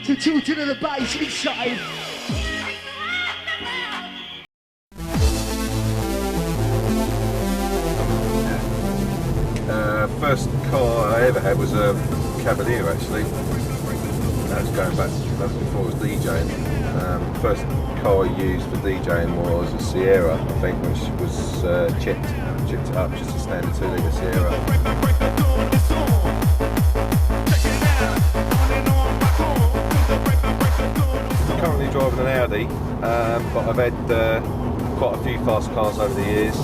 to tilting of the bass inside. First car I ever had was a Cavalier actually. That was going back, that was before I was DJing. First car I used for DJing was a Sierra, I think, when she was chipped it up, just a standard 2 litre Sierra. Currently driving an Audi, but I've had quite a few fast cars over the years.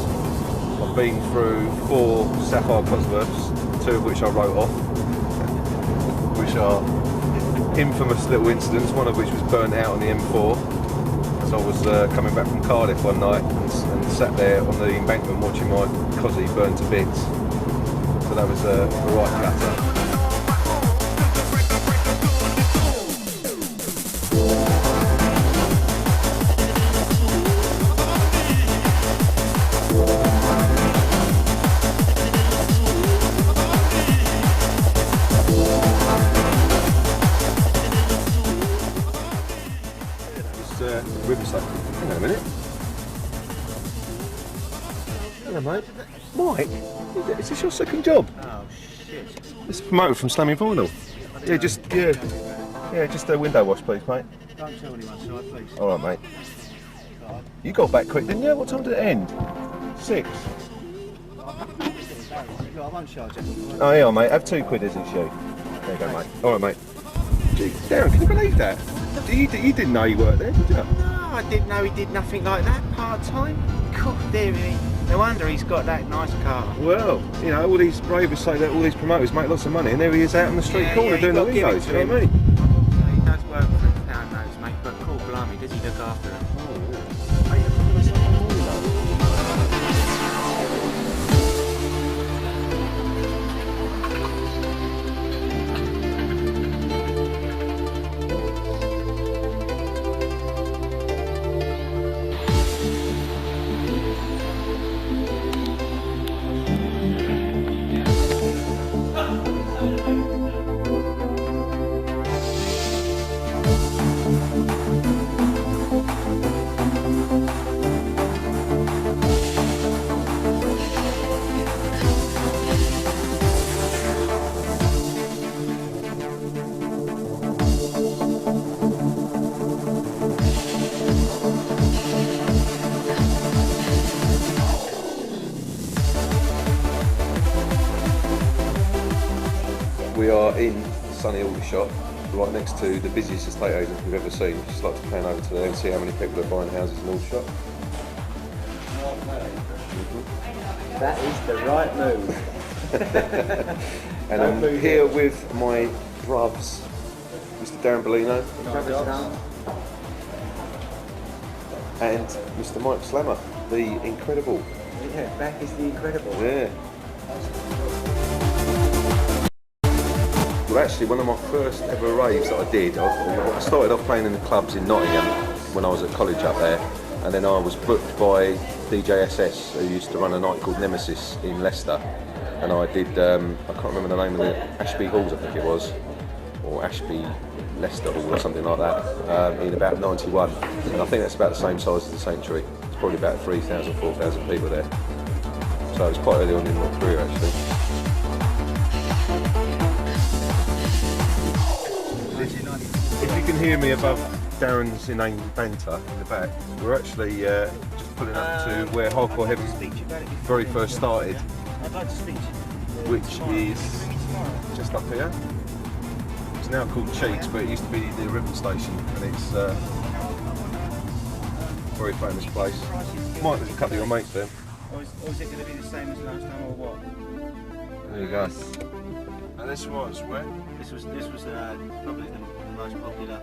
I've been through 4 Sapphire Cosworths, 2 of which I wrote off, which are infamous little incidents, one of which was burnt out on the M4. So I was coming back from Cardiff one night and sat there on the embankment watching my Cosy burn to bits. So that was a right cutter. Hang on a minute. Hello mate. Mike, is this your second job? Oh shit. This is promoted from Slamming Vinyl. Yeah, just a window wash please mate. Don't tell anyone, shall I please? Alright mate. You got back quick didn't you? What time did it end? 6? I won't charge you. Oh yeah mate, have 2 quid as each shoe. There you go mate. Alright mate. Gee, Darren, can you believe that? You didn't know you worked there, did you? No, I didn't know he did nothing like that part-time. God, dear me. No wonder he's got that nice car. Well, you know, all these ravers say that all these promoters make lots of money, and there he is out on the street corner doing the windows, you know what I mean? He does work for his pound notes, mate, but cool, blimey, does he look after them? We are in Sunny Aldershot, right next to the busiest estate agents we've ever seen. Just like to pan over to there and see how many people are buying houses in Aldershot. That is the right move. And I'm here with my bruvs, Mr. Darren Bellino and Mr. Mike Slammer, the Incredible. Yeah, back is the Incredible. Yeah. Well, actually, one of my first ever raves that I did, I started off playing in the clubs in Nottingham when I was at college up there, and then I was booked by DJ SS, who used to run a night called Nemesis in Leicester, and I did, I can't remember the name of the Ashby Halls, I think it was, or Ashby Leicester Hall or something like that, in about 91, and I think that's about the same size as the Sanctuary. It's probably about 3,000, 4,000 people there, so it was quite early on in my career actually. If you can hear me above Darren's inane banter in the back, we're actually just pulling up to where Hardcore Heavy very first started, I'd like to speak to you. which is just up here. It's now called Cheeks, but it used to be the Ribbon Station, and it's a very famous place. Mike, there's a couple of your mates there. Or is it going to be the same as last time, or what? There you go. And this was where? This was probably the most popular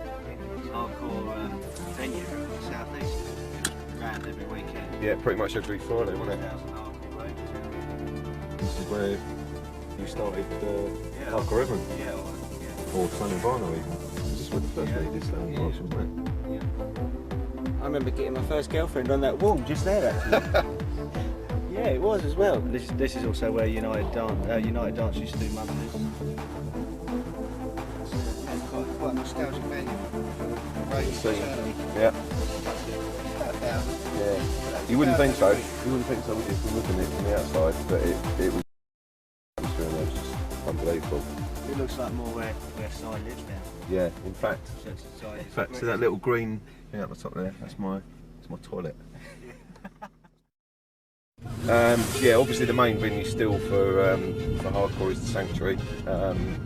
hardcore venue in the South East. Around every weekend. Yeah, pretty much every Friday, wasn't it? 1,000 hardcore raves. This is where you started Hardcore Heaven. Yeah, Or Slamming Vinyl even. This is where the first really did Slamming was, wasn't it? I remember getting my first girlfriend on that wall just there actually. Yeah, it was as well. This is also where United Dance used to do Monetised. It's quite a nostalgic venue. scene. Yeah. Yeah. You wouldn't think so. You wouldn't think so, would you, from looking at it from the outside? But it was just unbelievable. It looks like more where Si lives now. Yeah, in fact. In fact, see that little green thing at the top there? That's my toilet. Yeah, obviously the main venue still for hardcore is the Sanctuary,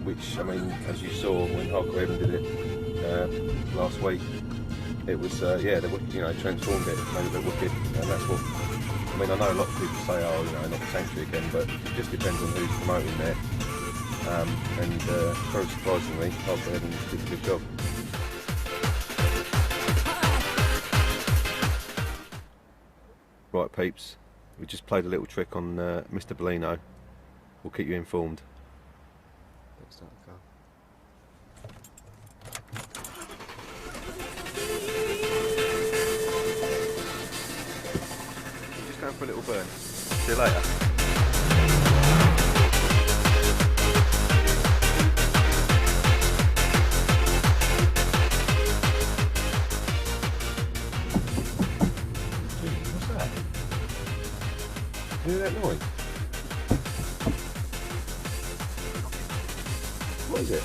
which, I mean, as you saw when Hardcore Heaven did it last week, it was yeah, they transformed it, made it a bit wicked, and that's what. I mean, I know a lot of people say, oh, not the Sanctuary again, but it just depends on who's promoting there. And very surprisingly, Hardcore Heaven did a good job. Right, peeps. We just played a little trick on Mr. Bellino. We'll keep you informed. Just going for a little burn. See you later. Hear that noise? What is it?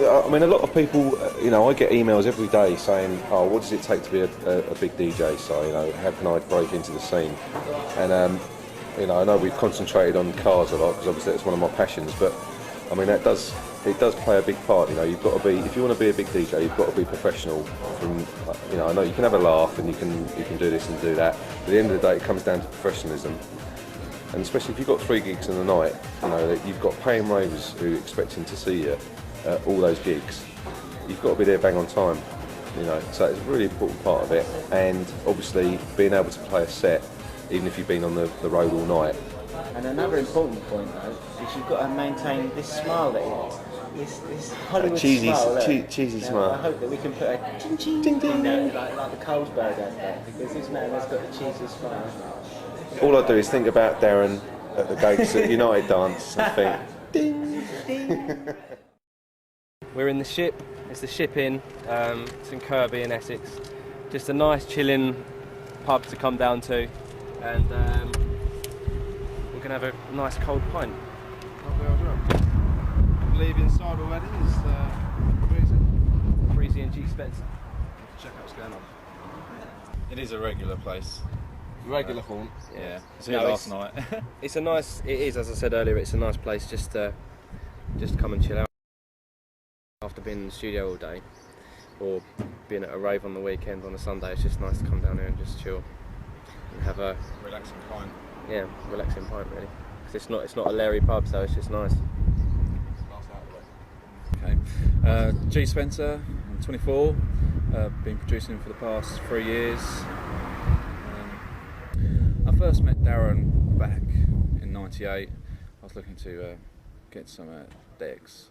I mean, a lot of people, I get emails every day saying, oh, what does it take to be a big DJ? So, how can I break into the scene? And, I know we've concentrated on cars a lot, because obviously that's one of my passions, but, I mean, it does play a big part, you've got to be, if you want to be a big DJ, you've got to be professional from, I know you can have a laugh and you can do this and do that, but at the end of the day, it comes down to professionalism. And especially if you've got 3 gigs in the night, that you've got paying ravers who are expecting to see you. All those gigs, you've got to be there bang on time, so it's a really important part of it. And obviously being able to play a set even if you've been on the road all night. And another important point though is you've got to maintain this smile that you have, this Hollywood smile. Cheesy smile. I hope that we can put a ching ching ding ding there, like the Carlsberg has that, because this man has got the cheesy smile. All I do is think about Darren at the gates at United Dance and think ding ding. We're in the Ship. It's the Ship Inn. It's in Kirby in Essex. Just a nice chilling pub to come down to, and we're gonna have a nice cold pint. I believe inside already is Breezy and G Spencer. check out what's going on. It is a regular place. Regular haunt. Yeah. It's here last night. It is, as I said earlier, it's a nice place just to come and chill out after being in the studio all day, or being at a rave on the weekend on a Sunday. It's just nice to come down here and just chill and have a Relaxing pint. Yeah, relaxing pint really. 'Cause it's not a Larry pub, so it's just nice. Okay, G Spencer, I'm 24. Been producing for the past 3 years. I first met Darren back in '98. I was looking to get some decks.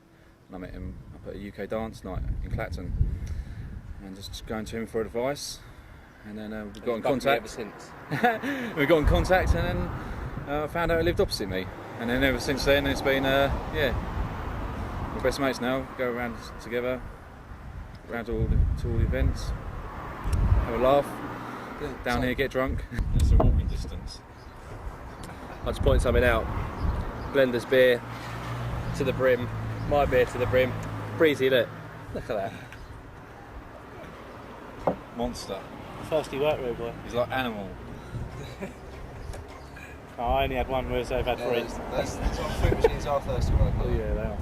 And I met him up at a UK dance night in Clacton, and just going to him for advice, and then we got in contact ever since. we got in contact, and then I found out he lived opposite me, and then ever since then it's been we're best mates now. Go around together, around to all the events, have a laugh, down here, get drunk. It's a walking distance. I'll just point something out. Blender's beer to the brim, my beer to the brim. Breezy, look at that. Monster. Thirsty work road boy. He's like animal. Oh, I only had one, whereas they've had 3. That's what fruit machines are thirsty work. Oh yeah, they are.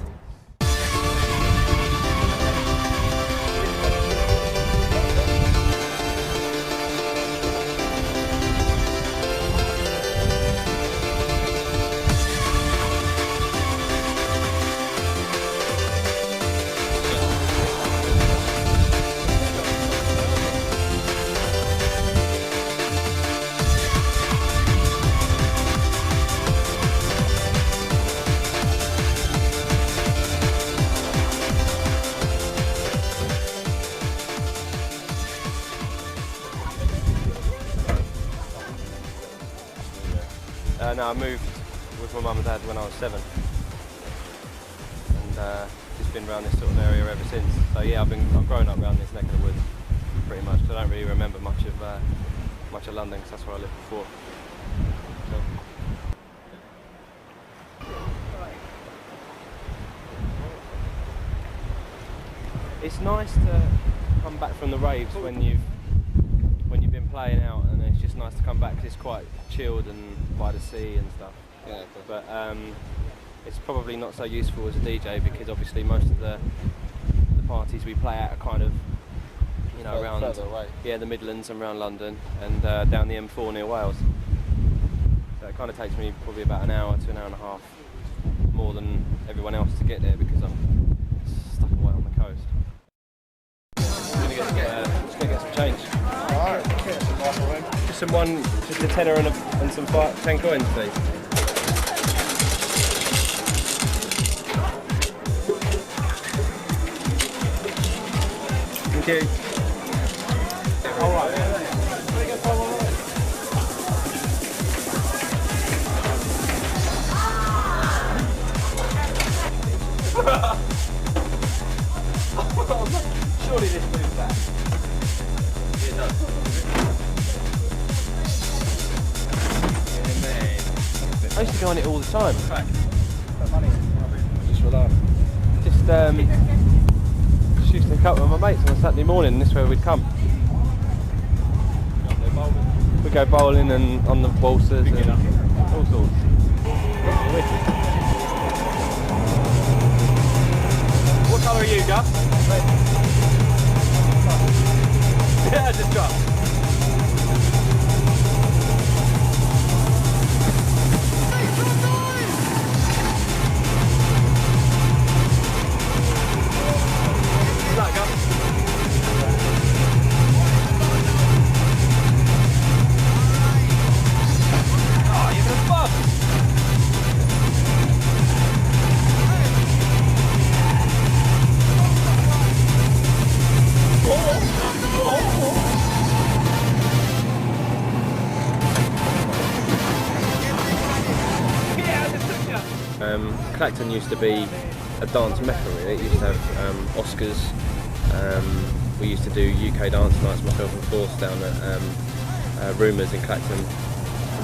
No, I moved with my mum and dad when I was 7, and just been around this sort of area ever since. So yeah, I've grown up around this neck of the woods pretty much. I don't really remember much of London because that's where I lived before. So. It's nice to come back from the raves when you've been playing out, and it's just nice to come back because it's quite chilled and by the sea and stuff. Yeah. But it's probably not so useful as a DJ because obviously most of the parties we play at are kind of, you know, around the Midlands and around London and down the M4 near Wales. So it kind of takes me probably about an hour to an hour and a half more than everyone else to get there because I'm stuck away on the coast. I'm gonna get some change. Alright. Just a tenner and some 10 coins, please. Thank you. Alright. Surely this moves back. Yeah, it does. I used to go on it all the time. Just for that. Just used to go out with my mates on a Saturday morning, and this is where we'd come. We'd go bowling and on the waltzers and all sorts. What colour are you, Gus? Red. Yeah, just drop. Clacton used to be a dance mecca really. It used to have Oscars. We used to do UK dance nights, myself and Force, down at Rumours in Clacton.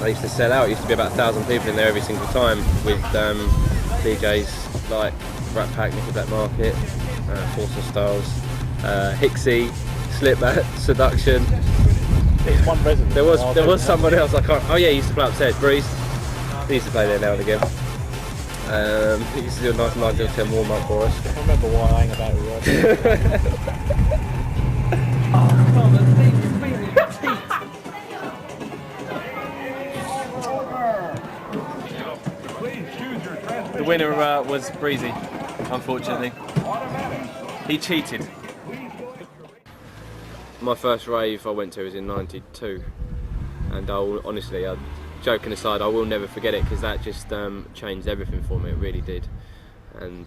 They used to sell out. It used to be about 1,000 people in there every single time with DJs like Rat Pack, Nickel Black Market, Force and Styles, Hixie, Slipbat, Seduction. There's one resident. There was someone else I can't. Oh yeah, he used to play upstairs. Breeze. He used to play there now and again. He used to do a nice 9 till 10 warm up for us. I remember why I hang about with you. The winner was Breezy, unfortunately. He cheated. My first rave I went to was in '92, and honestly, joking aside, I will never forget it because that just changed everything for me. It really did. And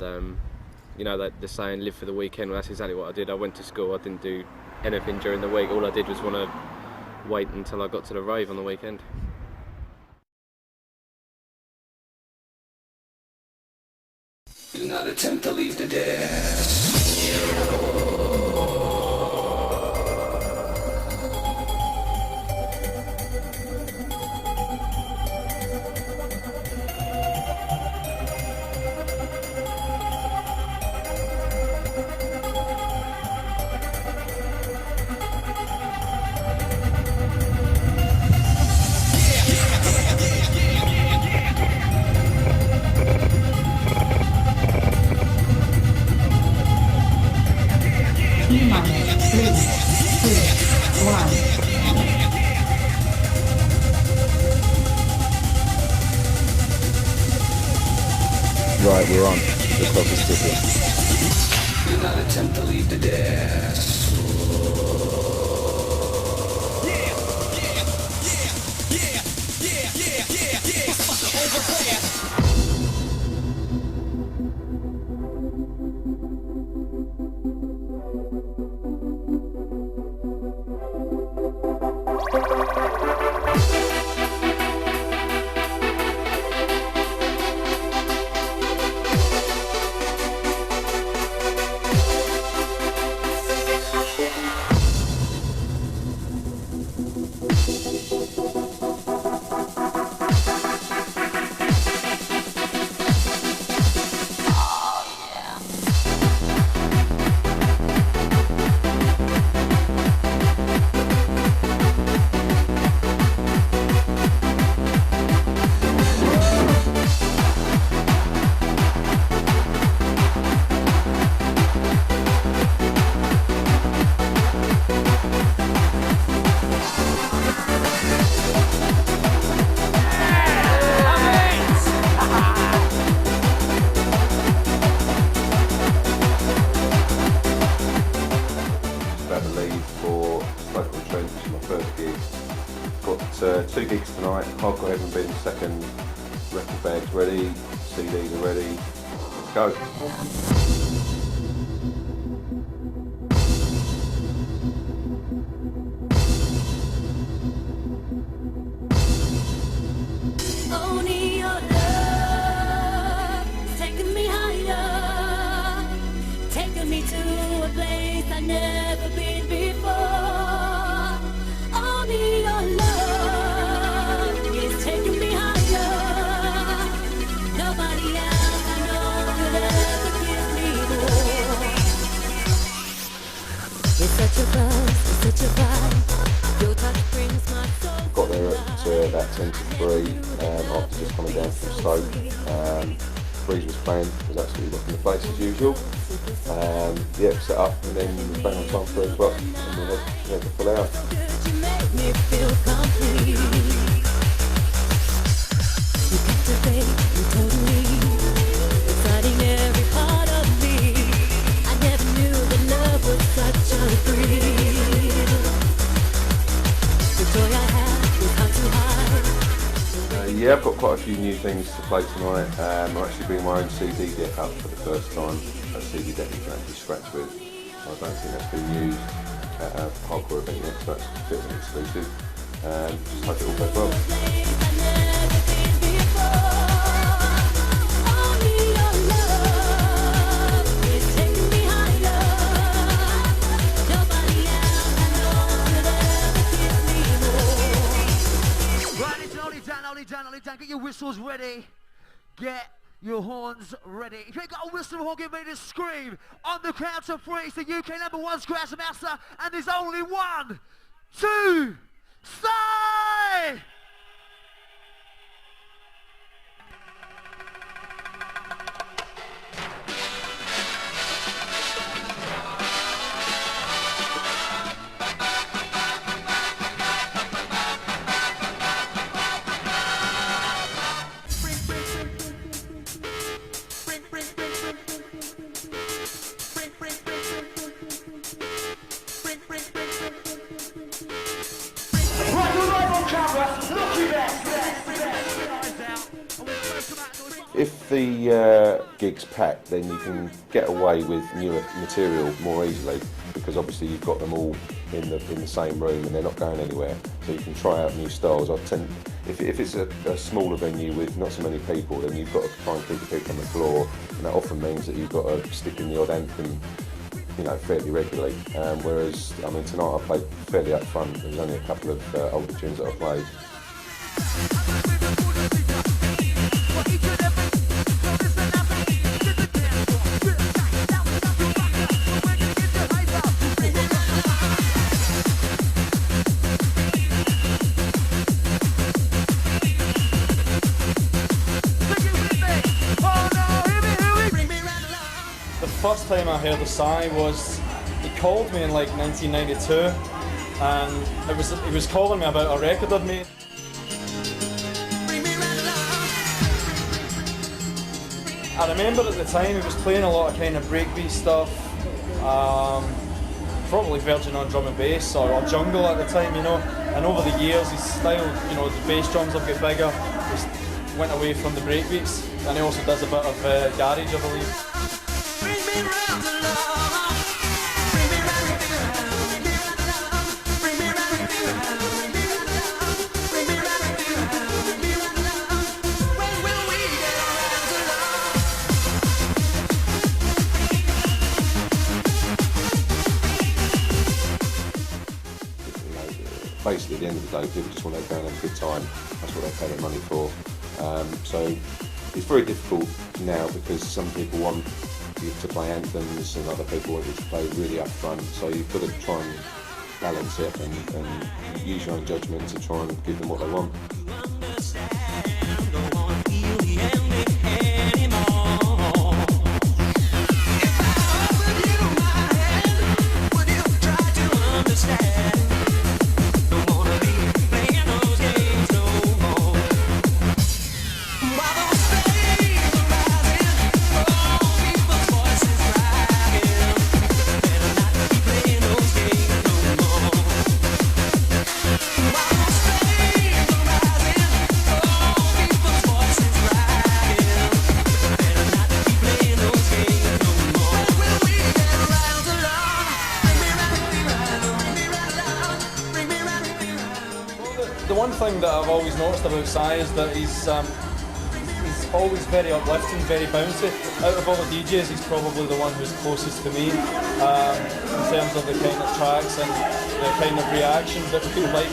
you know, that the saying "live for the weekend." Well, that's exactly what I did. I went to school. I didn't do anything during the week. All I did was want to wait until I got to the rave on the weekend. Do not attempt to leave the desk. Right, we're on. The clock is ticking. Do not attempt to leave the desk. 2 gigs tonight. Hardcore Heaven being the second. Record bags ready, CDs are ready. Let's go. Only your love is taking me higher, taking me to a place I've never been before. Only your love is taking me higher. Nobody else I know could ever give me more. It's such a buzz, it's such a vibe. Your touch brings my soul. Got there at about 10 to 3 after just coming down from Stoke. Breeze was playing, was absolutely rocking the place as usual. Yeah, set up and then we were playing on time for 3 o'clock and we had the full hour. You make me feel complete. You captivate me totally, exciting every part of me. I never knew that love was such a thrill. The joy I had was hard to hide. Yeah, I've got quite a few new things to play tonight. I'm actually bringing my own CD deck up for the first time. A CD deck you can actually scratch with. I don't think that's been used at a hardcore event yet, so that's a bit of an exclusive. Just hope it all goes well. Only down, get your whistles ready. Get your horns ready. If you ain't got a whistle horn, get ready to scream. On the count of 3, it's the UK #1 Scratch Master, and there's only 1, 2, say! If the gig's packed, then you can get away with newer material more easily because obviously you've got them all in the same room and they're not going anywhere. So you can try out new styles. If it's a smaller venue with not so many people, then you've got to try and keep the people on the floor, and that often means that you've got to stick in the odd anthem, fairly regularly. Whereas, I mean, tonight I played fairly up front. There's only a couple of older tunes that I played. The first time I heard the song was, he called me in like 1992 and he was calling me about a record I'd made. I remember at the time he was playing a lot of kind of breakbeat stuff, probably Virgin on drum and bass or jungle at the time, and over the years his style, the bass drums have got bigger, just went away from the breakbeats, and he also does a bit of garage, I believe. Basically, at the end of the day, people just want to go and have a good time. That's what they pay their money for. So it's very difficult now because some people want you to play anthems and other people want you to play really up front. So you've got to try and balance it and use your own judgment to try and give them what they want. thing that I've always noticed about Si is that he's always very uplifting, very bouncy. Out of all the DJs, he's probably the one who's closest to me in terms of the kind of tracks and the kind of reactions that we like.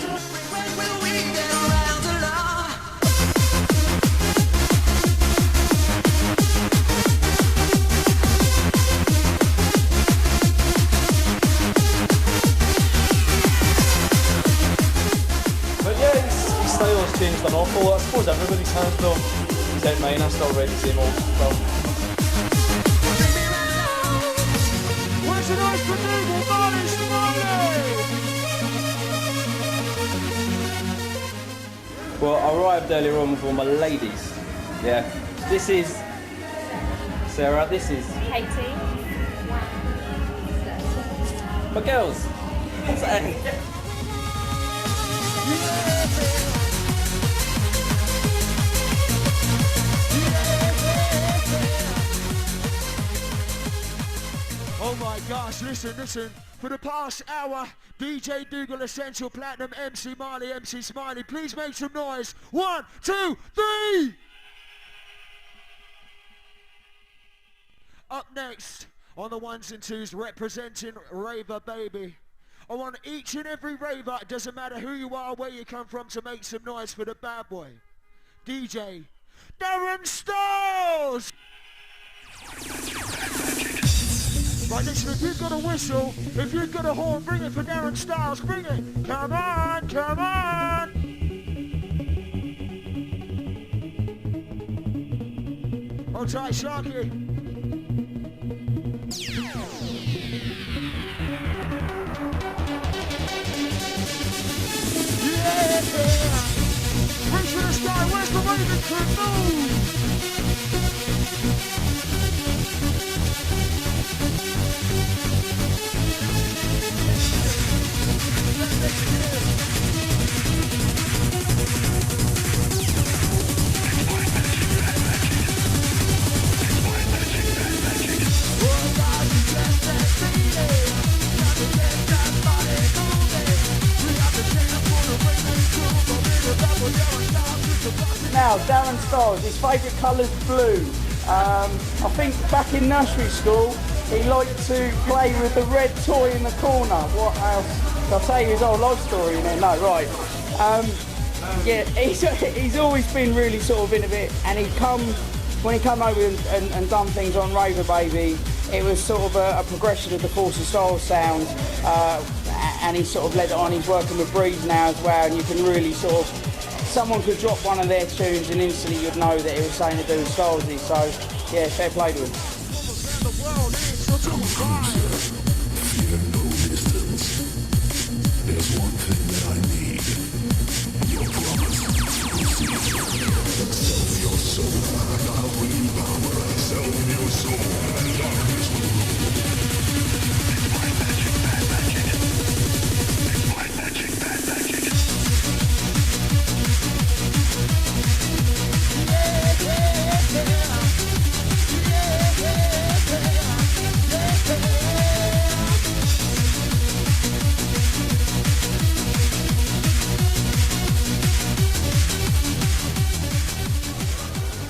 But yeah, his style has changed an awful lot. I suppose everybody's has though. Except mine, I still read the same old film. Where's the noise for Google? Well, I arrived earlier on with all my ladies. Yeah. This is Sarah, this is Katie. my girls. What's that? Oh my gosh, listen. For the past hour, DJ Dougal Essential Platinum, MC Marley, MC Smiley, please make some noise. 1, 2, 3! Up next, on the ones and twos, representing Raver Baby. I want each and every raver, it doesn't matter who you are, where you come from, to make some noise for the bad boy. DJ Darren Styles! Right, listen, if you've got a whistle, if you've got a horn, bring it for Darren Styles, bring it! Come on, come on! Hold tight, Sharky. Yeah! Reach for the sky, where's the Raven Crew? Move! Now, Darren Styles, his favourite colour's blue. I think back in nursery school, he liked to play with the red toy in the corner. What else? I'll tell you his whole life story in there. No, right. Yeah, he's always been really sort of innovative, and when he come over and done things on Raver Baby, it was sort of a progression of the Force of Style sound, and he sort of led it on. He's working with Breeze now as well, and you can really sort of, someone could drop one of their tunes and instantly you'd know that it was something to do with Stylesy. So yeah, fair play to him. Fear no distance. There's one thing that I need. Your promise. Sell me your soul, and I'll bring you power. Sell me your soul, and darkness will rule. It's my magic, bad magic. It's my magic, bad magic.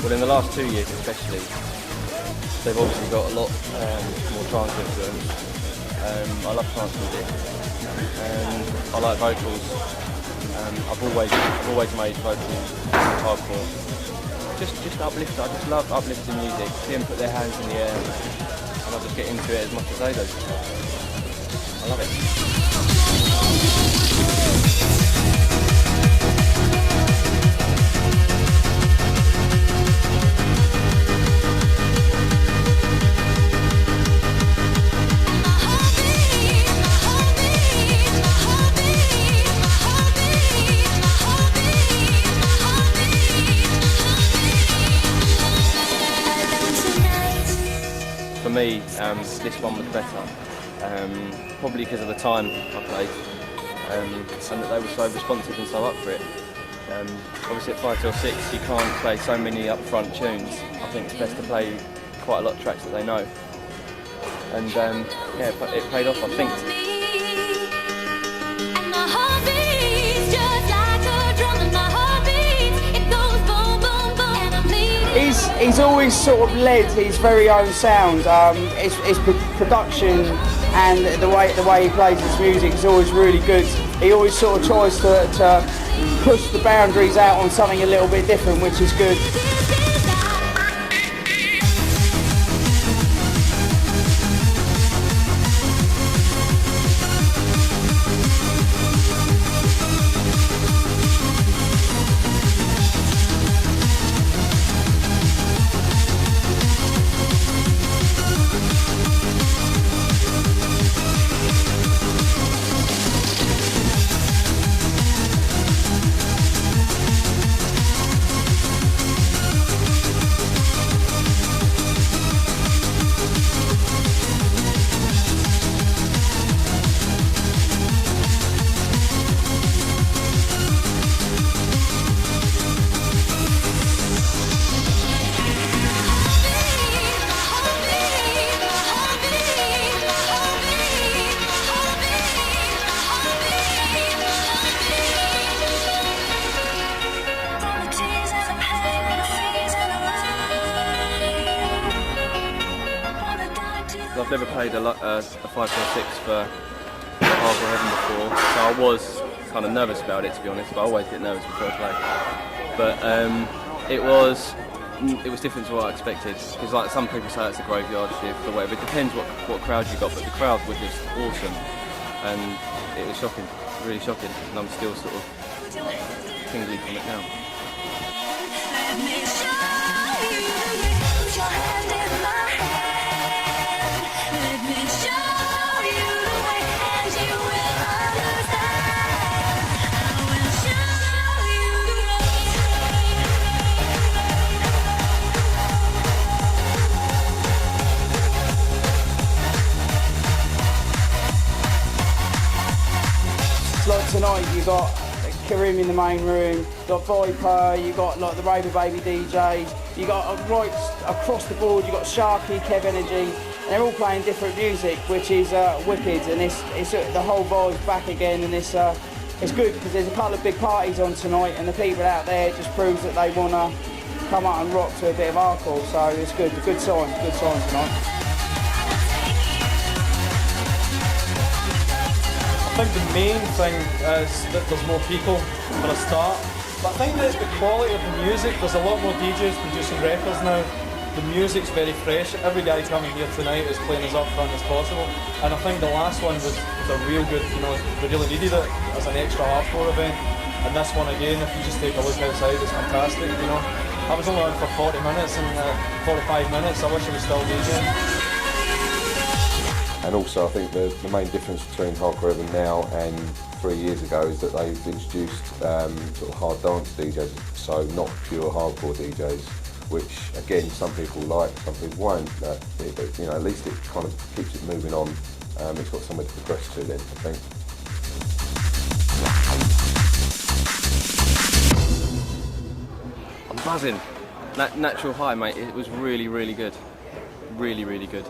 Well, in the last 2 years especially, they've obviously got a lot more trance influence. I love trance music. I like vocals. I've always made vocals hardcore. Just uplift. I just love uplifting music. See them put their hands in the air, and I just get into it as much as they do. I love it. For me, this one was better, probably because of the time I played, and that they were so responsive and so up for it. Obviously at 5 till 6 you can't play so many upfront tunes. I think it's best to play quite a lot of tracks that they know. And yeah, it paid off, I think. And my heart beats just like a drum. he's always sort of led his very own sound. His production and the way he plays his music is always really good. He always sort of tries to push the boundaries out on something a little bit different, which is good. I've never played a 5 or 6 for Hardcore Heaven before, so I was kind of nervous about it, to be honest, but I always get nervous before I play. But it was different to what I expected, because like some people say it's a graveyard shift or whatever. It depends what crowd you got, but the crowd were just awesome, and it was shocking, really shocking, and I'm still sort of tingly from it now. Like tonight, you got Karim in the main room, you got Viper, you got like the Raver Baby DJs, you got right across the board, you got Sharky, Kev Energy, and they're all playing different music, which is wicked, and it's the whole vibe's back again, and it's good because there's a couple of big parties on tonight, and the people out there just proves that they want to come out and rock to a bit of hardcore, so it's good, good sign tonight. I think the main thing is that there's more people for a start, but I think that the quality of the music, there's a lot more DJs producing records now. The music's very fresh. Every guy coming here tonight is playing as upfront as possible, and I think the last one was a real good, we really needed it as an extra hardcore event, and this one again, if you just take a look outside, it's fantastic, I was only on for 40 minutes and 45 minutes, I wish I was still DJing. And also I think the main difference between Hardcore Heaven now and 3 years ago is that they've introduced sort of hard dance DJs, so not pure hardcore DJs, which again some people like, some people won't, but at least it kind of keeps it moving on. It's got somewhere to progress to then, I think. I'm buzzing. That natural high, mate, it was really, really good. Really, really good.